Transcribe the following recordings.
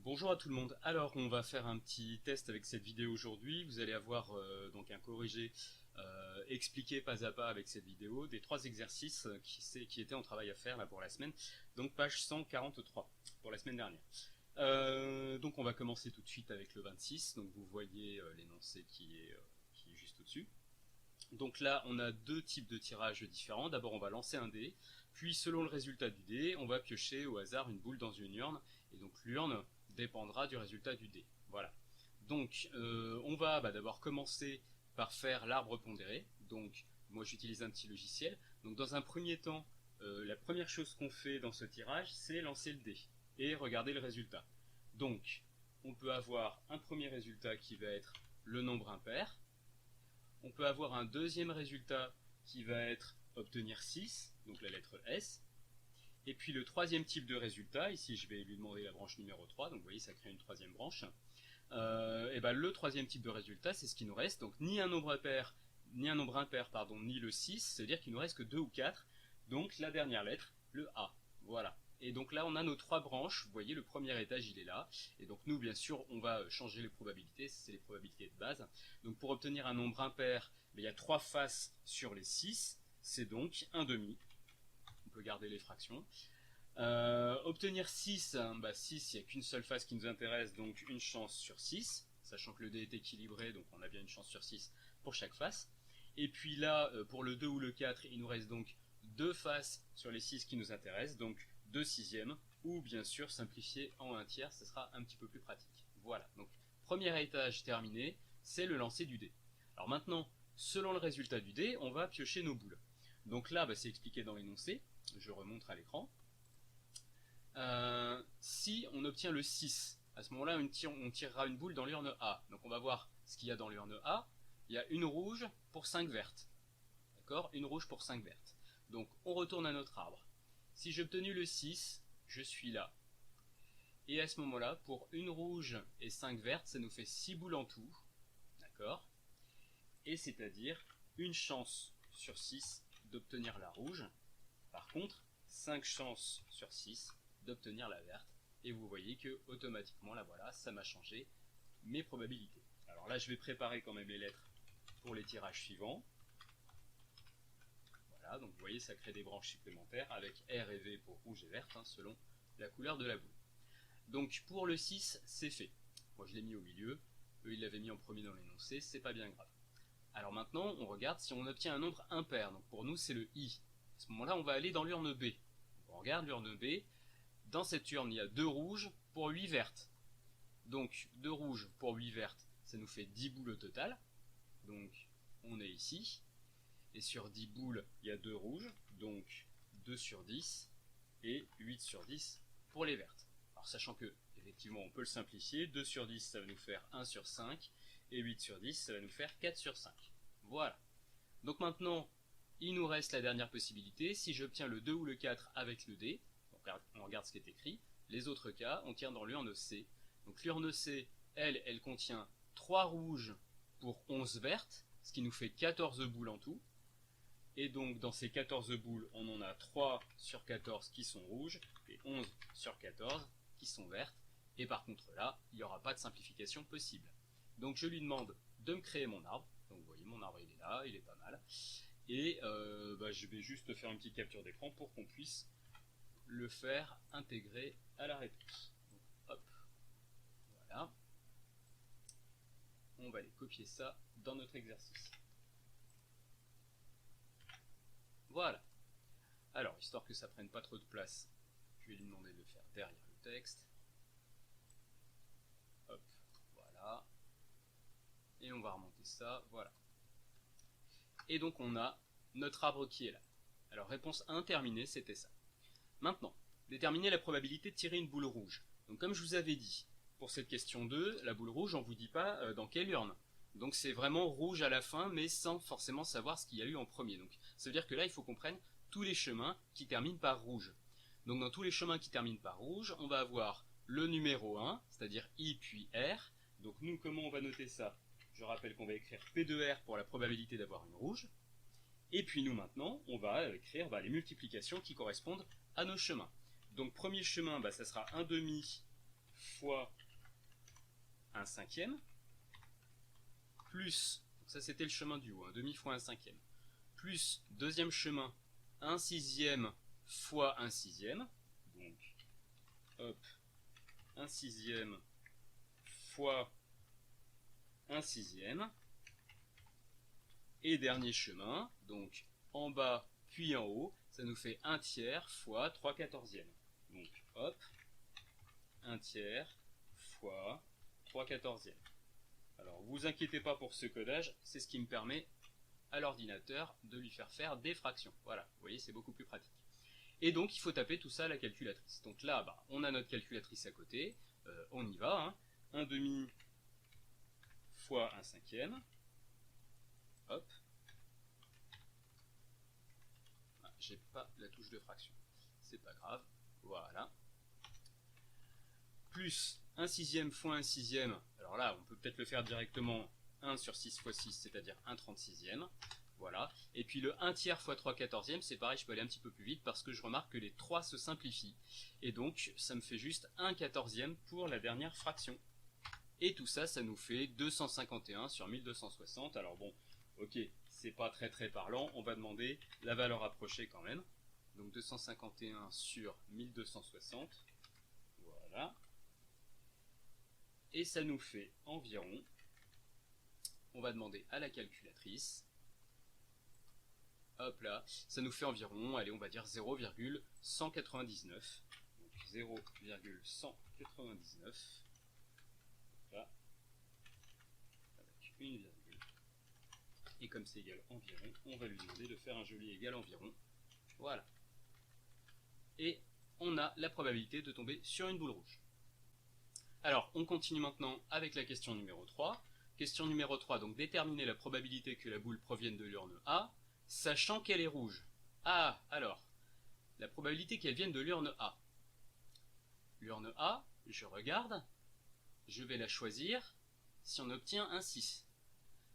Bonjour à tout le monde. Alors, on va faire un petit test avec cette vidéo aujourd'hui. Vous allez avoir donc un corrigé expliqué pas à pas avec cette vidéo des 3 exercices qui étaient en travail à faire là pour la semaine. Donc page 143 pour la semaine dernière. Donc on va commencer tout de suite avec le 26. Donc vous voyez l'énoncé qui est juste au-dessus. Donc là, on a deux types de tirages différents. D'abord, on va lancer un dé, puis selon le résultat du dé, on va piocher au hasard une boule dans une urne, et donc l'urne dépendra du résultat du dé. Voilà. Donc, on va d'abord commencer par faire l'arbre pondéré. Donc, moi j'utilise un petit logiciel. Donc, dans un premier temps, la première chose qu'on fait dans ce tirage, c'est lancer le dé et regarder le résultat. Donc, on peut avoir un premier résultat qui va être le nombre impair. On peut avoir un deuxième résultat qui va être obtenir 6, donc la lettre S. Et puis le troisième type de résultat, ici je vais lui demander la branche numéro 3, donc vous voyez ça crée une troisième branche. Et le troisième type de résultat, c'est ce qui nous reste, donc ni un nombre impair, ni le 6, c'est-à-dire qu'il nous reste que 2 ou 4, donc la dernière lettre, le A. Voilà. Et donc là, on a nos 3 branches. Vous voyez, le premier étage, il est là. Et donc nous, bien sûr, on va changer les probabilités. C'est les probabilités de base. Donc pour obtenir un nombre impair, il y a 3 faces sur les 6. C'est donc 1 demi. On peut garder les fractions. Obtenir 6, 6, il n'y a qu'une seule face qui nous intéresse, donc une chance sur 6. Sachant que le dé est équilibré, donc on a bien une chance sur 6 pour chaque face. Et puis là, pour le 2 ou le 4, il nous reste donc 2 faces sur les 6 qui nous intéressent, donc 2 sixièmes, ou bien sûr simplifié en 1 tiers, ce sera un petit peu plus pratique. Voilà, donc premier étage terminé, c'est le lancer du dé. Alors maintenant, selon le résultat du dé, on va piocher nos boules. Donc là, c'est expliqué dans l'énoncé, je remonte à l'écran. Si on obtient le 6, à ce moment-là, on tirera une boule dans l'urne A. Donc on va voir ce qu'il y a dans l'urne A. Il y a une rouge pour 5 vertes. D'accord ? Une rouge pour 5 vertes. Donc on retourne à notre arbre. Si j'ai obtenu le 6, je suis là. Et à ce moment-là, pour une rouge et 5 vertes, ça nous fait 6 boules en tout. D'accord ? Et c'est-à-dire une chance sur 6 d'obtenir la rouge. Par contre, 5 chances sur 6 d'obtenir la verte. Et vous voyez que automatiquement, là voilà, ça m'a changé mes probabilités. Alors là, je vais préparer quand même les lettres pour les tirages suivants. Voilà, donc vous voyez, ça crée des branches supplémentaires avec R et V pour rouge et verte, selon la couleur de la boule. Donc pour le 6, c'est fait. Moi je l'ai mis au milieu, eux ils l'avaient mis en premier dans l'énoncé, c'est pas bien grave. Alors maintenant, on regarde si on obtient un nombre impair. Donc pour nous, c'est le I. À ce moment-là, on va aller dans l'urne B. Donc on regarde l'urne B. Dans cette urne, il y a 2 rouges pour 8 vertes. Donc 2 rouges pour 8 vertes, ça nous fait 10 boules au total. Donc on est ici. Et sur 10 boules, il y a 2 rouges, donc 2 sur 10 et 8 sur 10 pour les vertes. Alors sachant que, effectivement, on peut le simplifier, 2 sur 10, ça va nous faire 1 sur 5, et 8 sur 10, ça va nous faire 4 sur 5. Voilà. Donc maintenant, il nous reste la dernière possibilité. Si j'obtiens le 2 ou le 4 avec le dé, donc on regarde ce qui est écrit, les autres cas, on tire dans l'urne C. Donc l'urne C, elle contient 3 rouges pour 11 vertes, ce qui nous fait 14 boules en tout. Et donc dans ces 14 boules, on en a 3 sur 14 qui sont rouges, et 11 sur 14 qui sont vertes. Et par contre là, il n'y aura pas de simplification possible. Donc je lui demande de me créer mon arbre. Donc vous voyez, mon arbre il est là, il est pas mal. Et je vais juste faire une petite capture d'écran pour qu'on puisse le faire intégrer à la réponse. Donc, hop, voilà. On va aller copier ça dans notre exercice. Voilà. Alors, histoire que ça prenne pas trop de place, je vais lui demander de le faire derrière le texte. Hop, voilà. Et on va remonter ça, voilà. Et donc on a notre arbre qui est là. Alors réponse 1 terminée, c'était ça. Maintenant, déterminer la probabilité de tirer une boule rouge. Donc comme je vous avais dit, pour cette question 2, la boule rouge, on ne vous dit pas dans quelle urne. Donc c'est vraiment rouge à la fin, mais sans forcément savoir ce qu'il y a eu en premier. Donc ça veut dire que là, il faut qu'on prenne tous les chemins qui terminent par rouge. Donc dans tous les chemins qui terminent par rouge, on va avoir le numéro 1, c'est-à-dire I puis R. Donc nous, comment on va noter ça? Je rappelle qu'on va écrire P de R pour la probabilité d'avoir une rouge. Et puis nous maintenant, on va écrire les multiplications qui correspondent à nos chemins. Donc premier chemin, ça sera 1 demi fois 1 cinquième, plus, donc ça c'était le chemin du haut, 1 demi fois 1 cinquième, plus deuxième chemin, 1 sixième fois 1 sixième, donc hop, 1 sixième fois 1 sixième, et dernier chemin, donc en bas puis en haut, ça nous fait 1 tiers fois 3 quatorzièmes. Donc hop, 1 tiers fois 3 quatorzièmes. Alors vous inquiétez pas pour ce codage, c'est ce qui me permet à l'ordinateur de lui faire des fractions. Voilà, vous voyez, c'est beaucoup plus pratique. Et donc il faut taper tout ça à la calculatrice. Donc là, on a notre calculatrice à côté, on y va, hein. 1 demi fois 1 cinquième, hop. Ah, j'ai pas la touche de fraction, c'est pas grave, voilà. Plus 1 sixième fois 1 sixième, alors là on peut peut-être le faire directement, 1 sur 6 fois 6, c'est-à-dire 1 36e, voilà. Et puis le 1 tiers fois 3 quatorzièmes, c'est pareil, je peux aller un petit peu plus vite parce que je remarque que les 3 se simplifient. Et donc ça me fait juste 1 quatorzième pour la dernière fraction. Et tout ça, ça nous fait 251 sur 1260. Alors bon, ok, c'est pas très parlant, on va demander la valeur approchée quand même. Donc 251 sur 1260, voilà. Et ça nous fait environ, on va demander à la calculatrice, hop là, ça nous fait environ, allez on va dire 0,199, donc 0,199, là, avec une virgule, et comme c'est égal environ, on va lui demander de faire un joli égal environ, voilà. Et on a la probabilité de tomber sur une boule rouge. Alors, on continue maintenant avec la question numéro 3. Question numéro 3, donc déterminer la probabilité que la boule provienne de l'urne A, sachant qu'elle est rouge. Ah, alors, la probabilité qu'elle vienne de l'urne A. L'urne A, je regarde, je vais la choisir si on obtient un 6.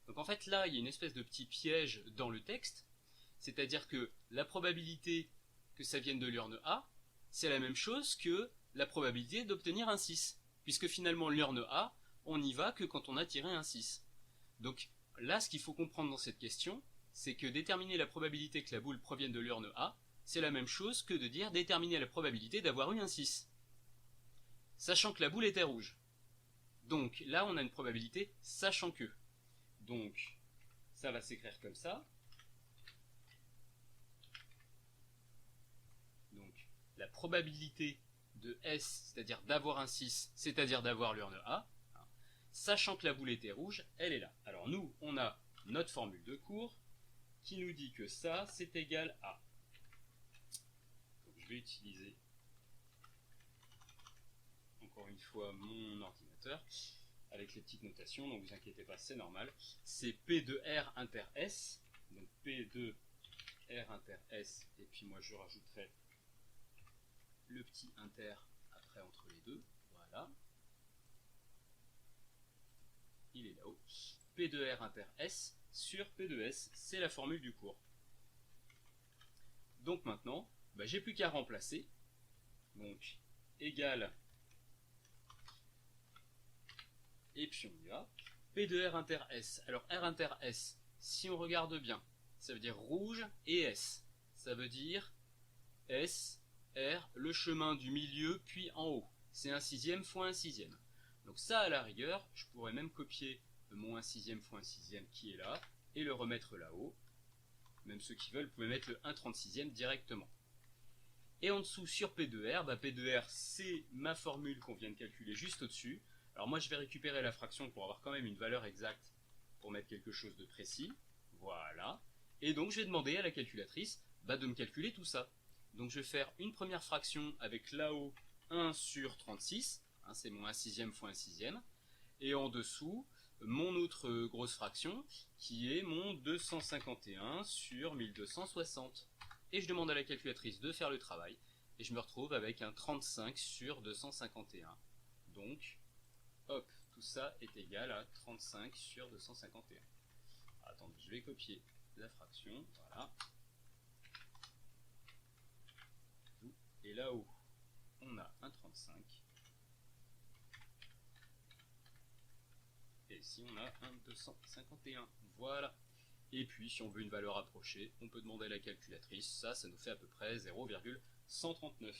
Donc en fait là, il y a une espèce de petit piège dans le texte, c'est-à-dire que la probabilité que ça vienne de l'urne A, c'est la même chose que la probabilité d'obtenir un 6. Puisque finalement l'urne A, on n'y va que quand on a tiré un 6. Donc là, ce qu'il faut comprendre dans cette question, c'est que déterminer la probabilité que la boule provienne de l'urne A, c'est la même chose que de dire déterminer la probabilité d'avoir eu un 6. Sachant que la boule était rouge. Donc là, on a une probabilité sachant que. Donc, ça va s'écrire comme ça. Donc, la probabilité de S, c'est-à-dire d'avoir un 6, c'est-à-dire d'avoir l'urne A, sachant que la boule était rouge, elle est là. Alors nous, on a notre formule de cours qui nous dit que ça, c'est égal à. Donc je vais utiliser encore une fois mon ordinateur avec les petites notations, donc vous inquiétez pas, c'est normal. C'est P de R inter S, donc P de R inter S, et puis moi je rajouterai le petit inter après entre les deux, voilà. Il est là-haut. P de R inter S sur P de S, c'est la formule du cours. Donc maintenant, j'ai plus qu'à remplacer. Donc, égal, et puis on y va. P de R inter S. Alors R inter S, si on regarde bien, ça veut dire rouge et S. Ça veut dire S, R, le chemin du milieu, puis en haut. C'est 1 sixième fois 1 sixième. Donc ça, à la rigueur, je pourrais même copier mon 1 sixième fois 1 sixième qui est là, et le remettre là-haut. Même ceux qui veulent, vous pouvez mettre le 1 36e directement. Et en dessous, sur P de R, P de R, c'est ma formule qu'on vient de calculer juste au-dessus. Alors moi, je vais récupérer la fraction pour avoir quand même une valeur exacte, pour mettre quelque chose de précis. Voilà. Et donc, je vais demander à la calculatrice de me calculer tout ça. Donc, je vais faire une première fraction avec là-haut 1 sur 36. C'est mon 1 sixième fois 1 sixième. Et en dessous, mon autre grosse fraction, qui est mon 251 sur 1260. Et je demande à la calculatrice de faire le travail, et je me retrouve avec un 35 sur 251. Donc, hop, tout ça est égal à 35 sur 251. Attendez, je vais copier la fraction, voilà. Et là-haut, on a un 35. ici on a un 251. Voilà. Et puis si on veut une valeur approchée, on peut demander à la calculatrice. Ça nous fait à peu près 0,139.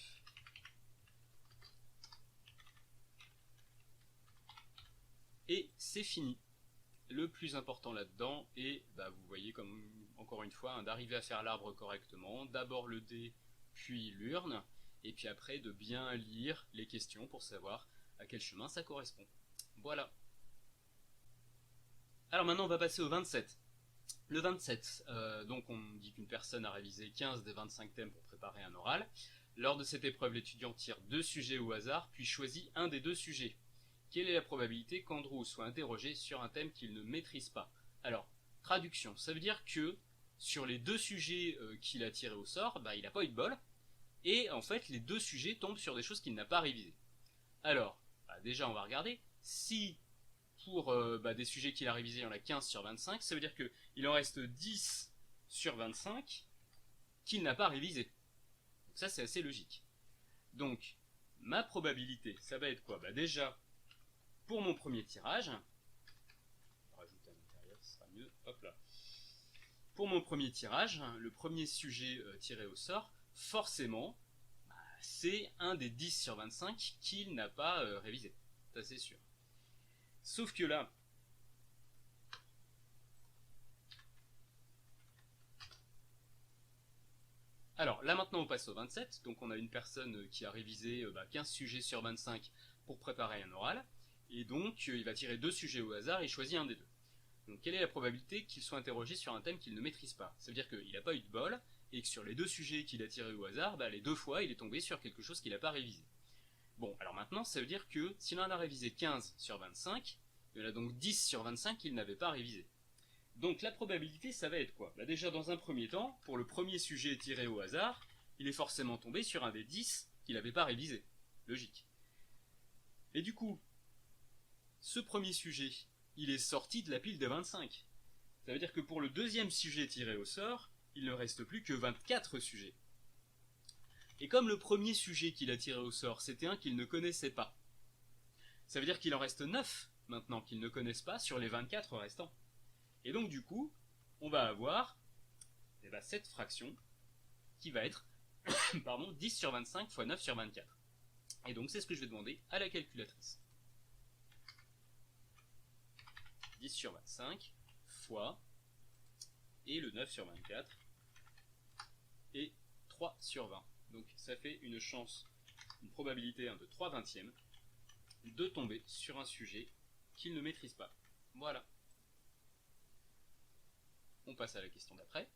Et c'est fini. Le plus important là-dedans est, vous voyez comme encore une fois, d'arriver à faire l'arbre correctement. D'abord le dé, puis l'urne, et puis après de bien lire les questions pour savoir à quel chemin ça correspond. Voilà. Alors maintenant on va passer au 27. Le 27, donc on dit qu'une personne a révisé 15 des 25 thèmes pour préparer un oral. Lors de cette épreuve, l'étudiant tire 2 sujets au hasard, puis choisit un des 2 sujets. Quelle est la probabilité qu'Andrew soit interrogé sur un thème qu'il ne maîtrise pas? Alors, traduction, ça veut dire que sur les 2 sujets qu'il a tirés au sort, il n'a pas eu de bol, et en fait les 2 sujets tombent sur des choses qu'il n'a pas révisées. Alors, déjà on va regarder, si pour des sujets qu'il a révisés il y en a 15 sur 25, ça veut dire qu'il en reste 10 sur 25 qu'il n'a pas révisé. Donc ça c'est assez logique. Donc, ma probabilité, ça va être quoi? Déjà, pour mon premier tirage, on va rajouter à l'intérieur, ce sera mieux, hop là. Pour mon premier tirage, le premier sujet tiré au sort, forcément, c'est un des 10 sur 25 qu'il n'a pas révisé, ça c'est sûr. Sauf que là, alors là maintenant on passe au 27, donc on a une personne qui a révisé 15 sujets sur 25 pour préparer un oral, et donc il va tirer 2 sujets au hasard et choisit un des 2. Donc quelle est la probabilité qu'il soit interrogé sur un thème qu'il ne maîtrise pas? Ça veut dire qu'il n'a pas eu de bol, et que sur les 2 sujets qu'il a tirés au hasard, les 2 fois il est tombé sur quelque chose qu'il n'a pas révisé. Bon, alors maintenant ça veut dire que s'il en a révisé 15 sur 25, il y en a donc 10 sur 25 qu'il n'avait pas révisé. Donc la probabilité ça va être quoi? Déjà dans un premier temps, pour le premier sujet tiré au hasard, il est forcément tombé sur un des 10 qu'il n'avait pas révisé. Logique. Et du coup, ce premier sujet, il est sorti de la pile des 25. Ça veut dire que pour le deuxième sujet tiré au sort, il ne reste plus que 24 sujets. Et comme le premier sujet qu'il a tiré au sort, c'était un qu'il ne connaissait pas, ça veut dire qu'il en reste 9 maintenant qu'il ne connaisse pas sur les 24 restants. Et donc du coup, on va avoir cette fraction qui va être 10 sur 25 fois 9 sur 24. Et donc c'est ce que je vais demander à la calculatrice. 10 sur 25 fois, et le 9 sur 24, et 3 sur 20. Donc ça fait une chance, une probabilité de 3 vingtièmes de tomber sur un sujet qu'il ne maîtrise pas. Voilà. On passe à la question d'après.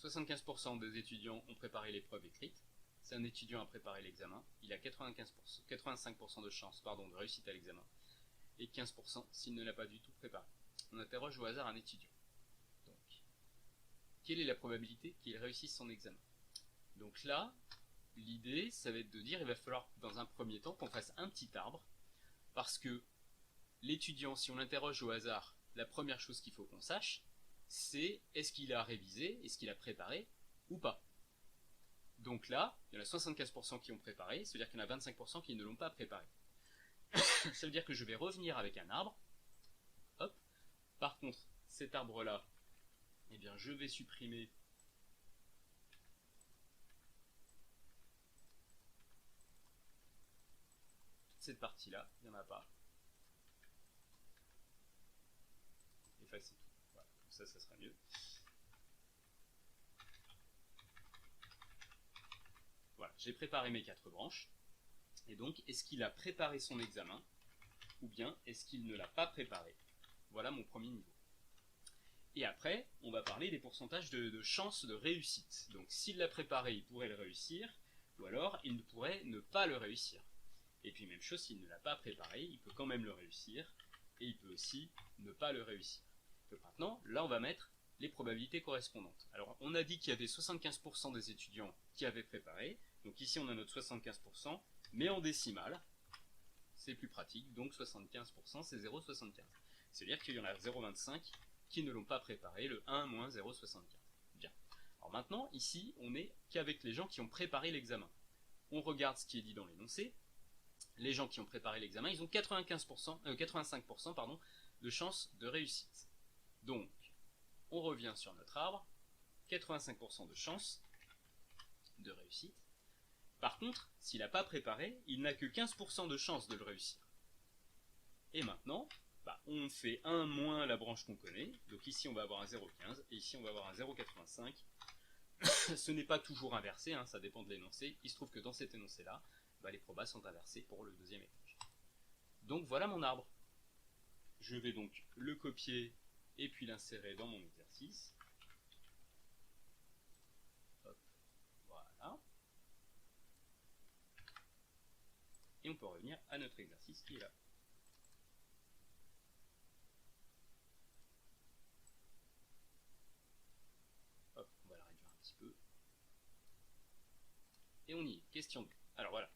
75% des étudiants ont préparé l'épreuve écrite. Si un étudiant a préparé l'examen, il a 85% de chance de réussite à l'examen, et 15% s'il ne l'a pas du tout préparé. On interroge au hasard un étudiant. Donc, quelle est la probabilité qu'il réussisse son examen? Donc là, l'idée, ça va être de dire, il va falloir dans un premier temps qu'on fasse un petit arbre, parce que l'étudiant, si on l'interroge au hasard, la première chose qu'il faut qu'on sache, c'est est-ce qu'il a révisé, est-ce qu'il a préparé ou pas. Donc là, il y en a 75% qui ont préparé, ça veut dire qu'il y en a 25% qui ne l'ont pas préparé. Ça veut dire que je vais revenir avec un arbre. Hop. Par contre, cet arbre-là, je vais supprimer cette partie-là, il n'y en a pas. Effacer tout. Voilà, comme ça sera mieux. Voilà, j'ai préparé mes 4 branches. Et donc, est-ce qu'il a préparé son examen, ou bien est-ce qu'il ne l'a pas préparé? Voilà mon premier niveau. Et après, on va parler des pourcentages de chances de réussite. Donc, s'il l'a préparé, il pourrait le réussir, ou alors il pourrait ne pas le réussir. Et puis, même chose, s'il ne l'a pas préparé, il peut quand même le réussir, et il peut aussi ne pas le réussir. Donc maintenant, là, on va mettre les probabilités correspondantes. Alors, on a dit qu'il y avait 75% des étudiants qui avaient préparé, donc ici, on a notre 75%, mais en décimale, c'est plus pratique, donc 75% c'est 0,75. C'est-à-dire qu'il y en a 0,25 qui ne l'ont pas préparé, le 1 moins 0,75. Bien. Alors maintenant, ici, on n'est qu'avec les gens qui ont préparé l'examen. On regarde ce qui est dit dans l'énoncé. les gens qui ont préparé l'examen, ils ont 85% pardon, de chances de réussite. Donc, on revient sur notre arbre, 85% de chances de réussite. Par contre, s'il n'a pas préparé, il n'a que 15% de chances de le réussir. Et maintenant, on fait 1 moins la branche qu'on connaît. Donc ici, on va avoir un 0,15 et ici, on va avoir un 0,85. Ce n'est pas toujours inversé, hein, ça dépend de l'énoncé. Il se trouve que dans cet énoncé-là, les probas sont inversés pour le deuxième étage. Donc voilà mon arbre. Je vais donc le copier et puis l'insérer dans mon exercice. Hop, voilà. Et on peut revenir à notre exercice qui est là. Hop, on va la réduire un petit peu. Et on y est. Question 2. Alors voilà.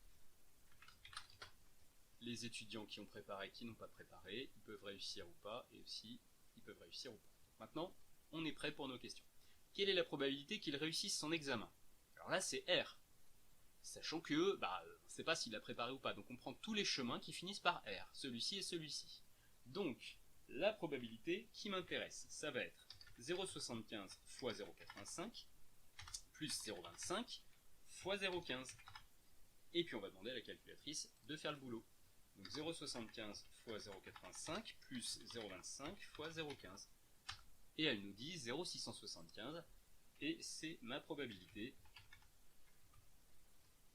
Les étudiants qui ont préparé, qui n'ont pas préparé, ils peuvent réussir ou pas, et aussi, ils peuvent réussir ou pas. Maintenant, on est prêt pour nos questions. Quelle est la probabilité qu'ils réussissent son examen? Alors là, c'est R. Sachant que, on ne sait pas s'il a préparé ou pas, donc on prend tous les chemins qui finissent par R, celui-ci et celui-ci. Donc, la probabilité qui m'intéresse, ça va être 0,75 fois 0,85, plus 0,25 fois 0,15. Et puis on va demander à la calculatrice de faire le boulot. Donc 0,75 fois 0,85 plus 0,25 fois 0,15. Et elle nous dit 0,675 et c'est ma probabilité.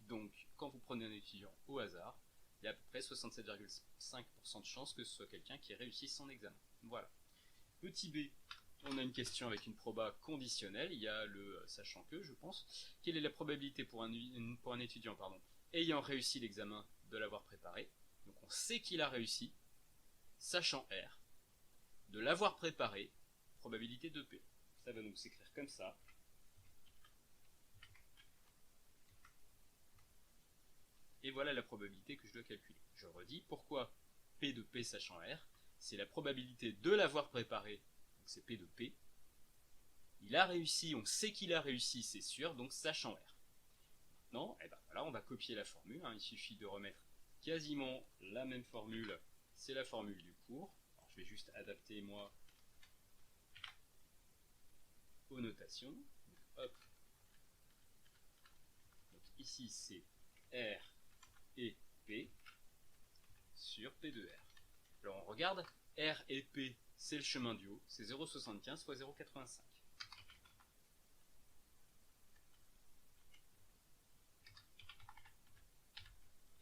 Donc quand vous prenez un étudiant au hasard, il y a à peu près 67,5% de chances que ce soit quelqu'un qui réussisse son examen. Voilà. Petit b, on a une question avec une proba conditionnelle. Il y a le sachant que, je pense. Quelle est la probabilité pour un étudiant ayant réussi l'examen de l'avoir préparé? Donc on sait qu'il a réussi, sachant R, de l'avoir préparé, probabilité de P. Ça va nous s'écrire comme ça. Et voilà la probabilité que je dois calculer. Je redis, pourquoi P de P sachant R? C'est la probabilité de l'avoir préparé, donc c'est P de P. Il a réussi, on sait qu'il a réussi, c'est sûr, donc sachant R. Maintenant, voilà, on va copier la formule, hein. Il suffit de remettre quasiment la même formule, c'est la formule du cours. Alors, je vais juste adapter moi aux notations. Donc, hop. Donc, ici c'est R et P sur P de R. Alors on regarde, R et P c'est le chemin du haut, c'est 0,75 fois 0,85.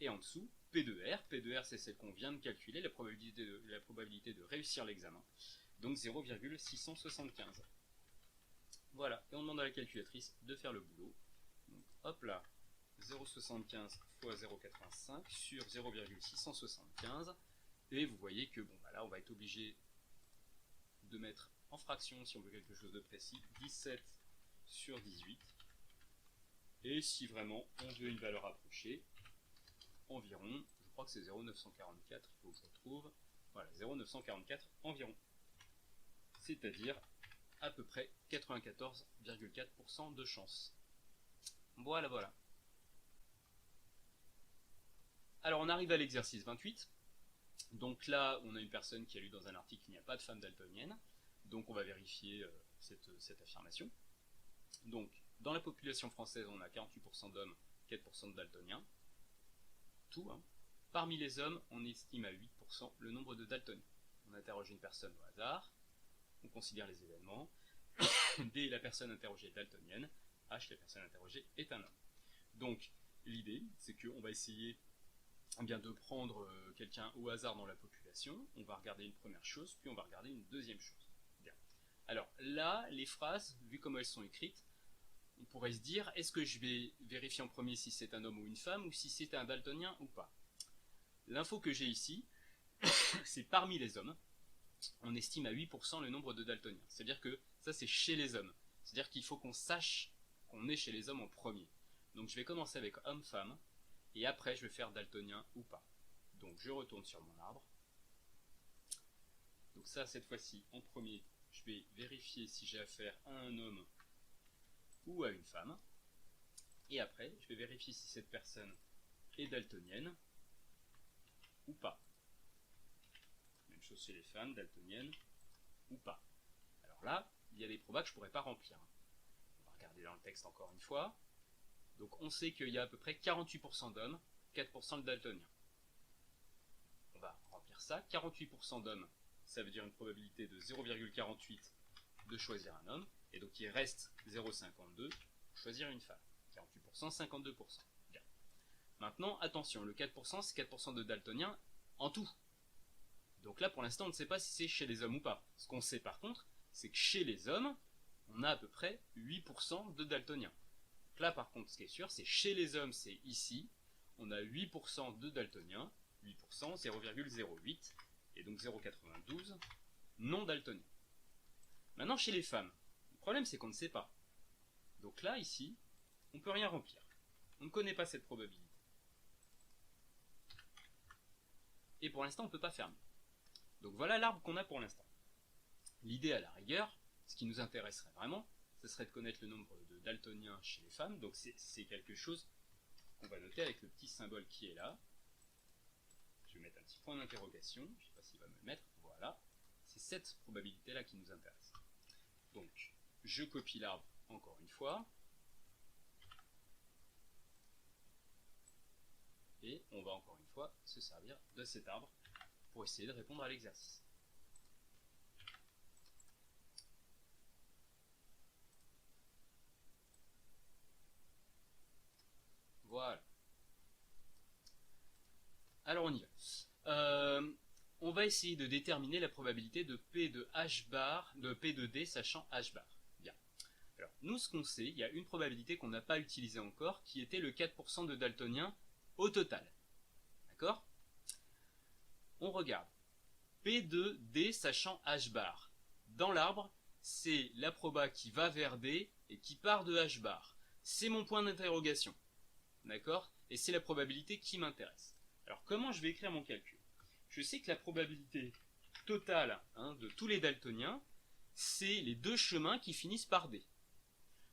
Et en dessous, P de R c'est celle qu'on vient de calculer, la probabilité de réussir l'examen, donc 0,675. Voilà, et on demande à la calculatrice de faire le boulot. Donc hop là, 0,75 fois 0,85 sur 0,675, et vous voyez que là on va être obligé de mettre en fraction, si on veut quelque chose de précis, 17 sur 18, et si vraiment on veut une valeur approchée, environ, je crois que c'est 0,944, il faut que je retrouve, voilà, 0,944 environ, c'est-à-dire à peu près 94,4% de chance. Voilà. Alors on arrive à l'exercice 28, donc là on a une personne qui a lu dans un article qu'il n'y a pas de femme daltonienne, donc on va vérifier cette affirmation. Donc dans la population française on a 48% d'hommes, 4% de daltoniens, tout, hein. Parmi les hommes, on estime à 8% le nombre de daltoniens. On interroge une personne au hasard, on considère les événements, D, la personne interrogée est daltonienne, H, la personne interrogée est un homme. Donc l'idée, c'est qu'on va essayer de prendre quelqu'un au hasard dans la population, on va regarder une première chose, puis on va regarder une deuxième chose. Bien. Alors là, les phrases, vu comment elles sont écrites, on pourrait se dire, est-ce que je vais vérifier en premier si c'est un homme ou une femme, ou si c'est un daltonien ou pas? L'info que j'ai ici, c'est parmi les hommes, on estime à 8% le nombre de daltoniens. C'est-à-dire que ça c'est chez les hommes. C'est-à-dire qu'il faut qu'on sache qu'on est chez les hommes en premier. Donc je vais commencer avec homme-femme, et après je vais faire daltonien ou pas. Donc je retourne sur mon arbre. Donc ça, cette fois-ci, en premier, je vais vérifier si j'ai affaire à un homme ou à une femme, et après je vais vérifier si cette personne est daltonienne chose chez les femmes, daltoniennes ou pas. Alors là, il y a des probas que je ne pourrais pas remplir. On va regarder dans le texte encore une fois. Donc on sait qu'il y a à peu près 48% d'hommes, 4% de daltoniens. On va remplir ça. 48% d'hommes, ça veut dire une probabilité de 0,48 de choisir un homme. Et donc il reste 0,52 pour choisir une femme. 48%, 52%. Bien. Maintenant, attention, le 4%, c'est 4% de daltoniens en tout. Donc là, pour l'instant, on ne sait pas si c'est chez les hommes ou pas. Ce qu'on sait par contre, c'est que chez les hommes, on a à peu près 8% de daltoniens. Donc là, par contre, ce qui est sûr, c'est chez les hommes, c'est ici, on a 8% de daltoniens, 8%, 0,08, et donc 0,92 non daltoniens. Maintenant, chez les femmes, le problème, c'est qu'on ne sait pas. Donc là, ici, on ne peut rien remplir. On ne connaît pas cette probabilité. Et pour l'instant, on ne peut pas faire mieux. Donc voilà l'arbre qu'on a pour l'instant. L'idée à la rigueur, ce qui nous intéresserait vraiment, ce serait de connaître le nombre de daltoniens chez les femmes. Donc c'est quelque chose qu'on va noter avec le petit symbole qui est là. Je vais mettre un petit point d'interrogation. Je ne sais pas s'il va me le mettre. Voilà. C'est cette probabilité-là qui nous intéresse. Donc, je copie l'arbre encore une fois. Et on va encore une fois se servir de cet arbre pour essayer de répondre à l'exercice. Voilà. Alors on y va. On va essayer de déterminer la probabilité de P de H bar, de P de D sachant H bar. Bien. Alors, nous, ce qu'on sait, il y a une probabilité qu'on n'a pas utilisée encore, qui était le 4% de daltoniens au total. D'accord? On regarde. P de D sachant H bar. Dans l'arbre, c'est la proba qui va vers D et qui part de H bar. C'est mon point d'interrogation. D'accord? Et c'est la probabilité qui m'intéresse. Alors, comment je vais écrire mon calcul? Je sais que la probabilité totale de tous les daltoniens, c'est les deux chemins qui finissent par D.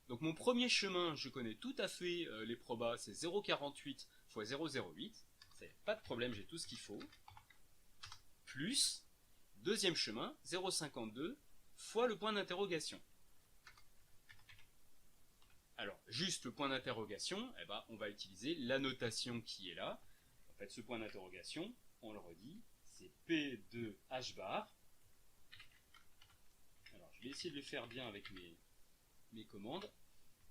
Donc mon premier chemin, je connais tout à fait les probas, c'est 0,48 fois 0,08. C'est pas de problème, j'ai tout ce qu'il faut. Plus, deuxième chemin, 0,52 fois le point d'interrogation. Alors, juste le point d'interrogation, eh ben, on va utiliser la notation qui est là. En fait, ce point d'interrogation, on le redit, c'est P de H bar. Alors, je vais essayer de le faire bien avec mes commandes.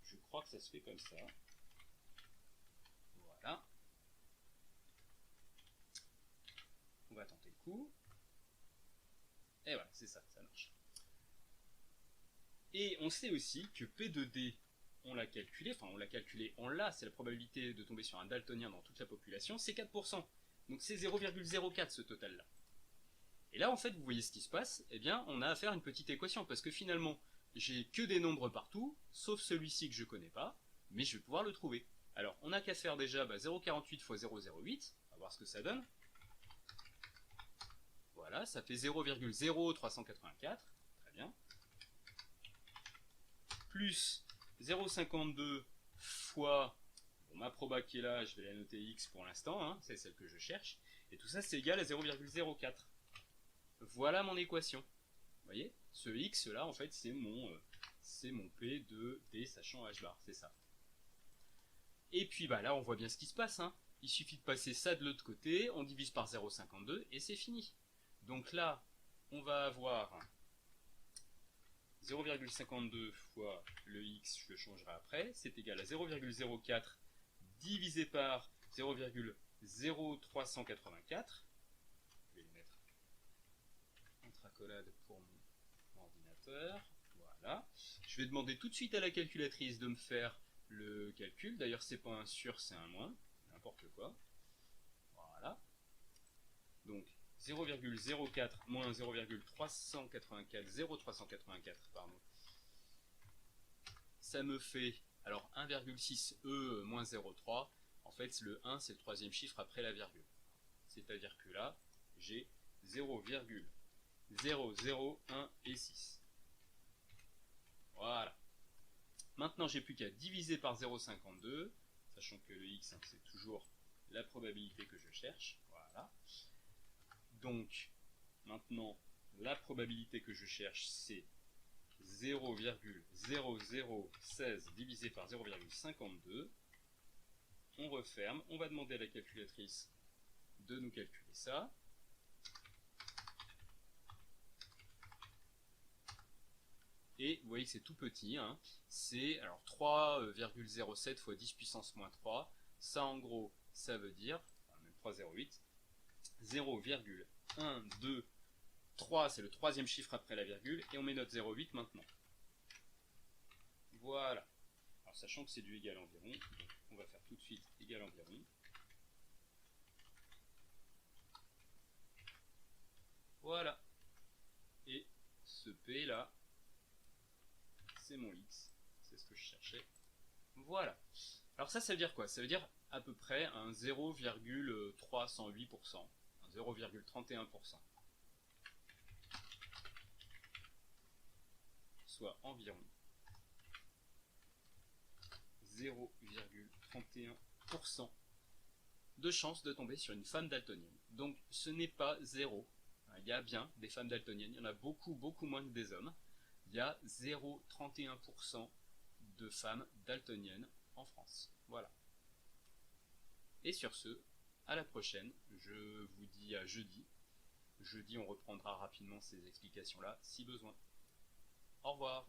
Je crois que ça se fait comme ça. Voilà. On va tenter le coup. Et voilà, c'est ça, ça marche. Et on sait aussi que P de D, on l'a calculé, c'est la probabilité de tomber sur un daltonien dans toute la population, c'est 4%. Donc c'est 0,04 ce total-là. Et là, en fait, vous voyez ce qui se passe, eh bien, on a à faire une petite équation, parce que finalement, j'ai que des nombres partout, sauf celui-ci que je ne connais pas, mais je vais pouvoir le trouver. Alors, on n'a qu'à faire déjà 0,48 fois 0,08, on va voir ce que ça donne. Voilà, ça fait 0,0384, très bien. Plus 0,52 fois, bon, ma proba qui est là, je vais la noter X pour l'instant, c'est celle que je cherche, et tout ça c'est égal à 0,04. Voilà mon équation. Vous voyez, ce X là, en fait, c'est mon P de D sachant H bar, c'est ça. Et puis là, on voit bien ce qui se passe. Il suffit de passer ça de l'autre côté, on divise par 0,52 et c'est fini. Donc là, on va avoir 0,52 fois le X, je le changerai après, c'est égal à 0,04 divisé par 0,0384. Je vais les mettre entre accolades pour mon ordinateur. Voilà. Je vais demander tout de suite à la calculatrice de me faire le calcul. D'ailleurs, c'est pas un sur, c'est un moins. N'importe quoi. Voilà. Donc, 0,04 moins 0,384, pardon. Ça me fait, alors 1,6 E moins 0,3. En fait, le 1, c'est le troisième chiffre après la virgule. C'est-à-dire que là, j'ai 0,001 et 6. Voilà. Maintenant, j'ai plus qu'à diviser par 0,52, sachant que le X, c'est toujours la probabilité que je cherche. Voilà. Donc, Maintenant, la probabilité que je cherche, c'est 0,0016 divisé par 0,52. On referme, on va demander à la calculatrice de nous calculer ça. Et vous voyez que c'est tout petit, hein. C'est alors 3,07 fois 10 puissance moins 3. Ça en gros, ça veut dire, même 3,08, 0,123, c'est le troisième chiffre après la virgule, et on met notre 0,8 maintenant. Voilà. Alors sachant que c'est du égal environ, donc on va faire tout de suite égal environ. Voilà. Et ce P là, c'est mon X, c'est ce que je cherchais. Voilà. Alors ça veut dire quoi? Ça veut dire à peu près un 0,308%, un 0,31%. Soit environ 0,31% de chance de tomber sur une femme daltonienne. Donc ce n'est pas zéro. Il y a bien des femmes daltoniennes, il y en a beaucoup, beaucoup moins que des hommes. Il y a 0,31% de femmes daltoniennes en France. Voilà. Et sur ce, à la prochaine. Je vous dis à jeudi. Jeudi, on reprendra rapidement ces explications-là, si besoin. Au revoir.